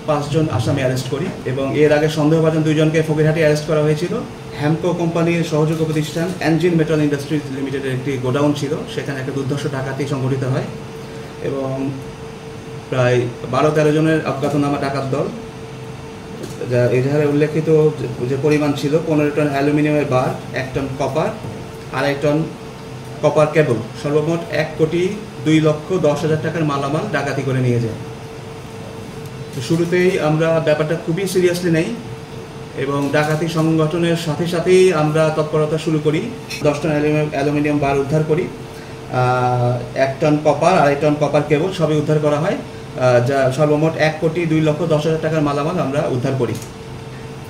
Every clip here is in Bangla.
5 জন আসামি অ্যারেস্ট করি এবং এর আগে সন্দেহভাজন 2 জনকে ফকিরহাটে অ্যারেস্ট করা হয়েছিল। হ্যামকো কোম্পানির সহযোগী প্রতিষ্ঠান এনজিন মেটাল ইন্ডাস্ট্রিজ লিমিটেডের একটি গোডাউন ছিল, সেখানে একটা দুর্ধর্ষ ডাকাতি সংঘটিত হয় এবং প্রায় 12-13 জনের অজ্ঞাতনামা ডাকাত দল, যা এজাহারে উল্লেখিত যে পরিমাণ ছিল 15 টন অ্যালুমিনিয়ামের বার, 1 টন কপার, 2.5 টন কপার কেবল, সর্বমোট 1,02,10,000 টাকার মালামাল ডাকাতি করে নিয়ে যায়। শুরুতেই আমরা ব্যাপারটা খুবই সিরিয়াসলি নেই এবং ডাকাতি সংগঠনের সাথে সাথেই আমরা তৎপরতা শুরু করি। 10 টন অ্যালুমিনিয়াম বার উদ্ধার করি, 1 টন কপার, 2.5 টন কপার কেবল সবই উদ্ধার করা হয়, যা সর্বমোট 1,02,10,000 টাকার মালামাল আমরা উদ্ধার করি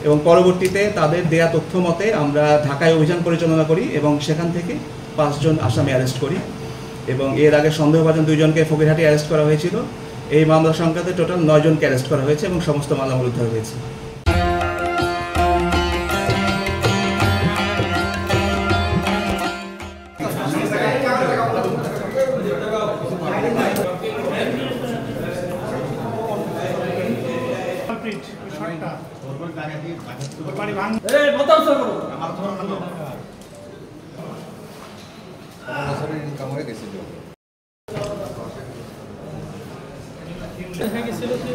এবং পরবর্তীতে তাদের দেয়া তথ্য মতে আমরা ঢাকায় অভিযান পরিচালনা করি এবং সেখান থেকে 5 জন আসামি অ্যারেস্ট করি এবং এর আগে সন্দেহভাজন 2 জনকে ফকিরহাটে অ্যারেস্ট করা হয়েছিল। এই মামলা সংক্রান্তে টোটাল 9 জনকে অ্যারেস্ট করা হয়েছে এবং সমস্ত মালামাল উদ্ধার হয়েছে। দেখা গেছিল কি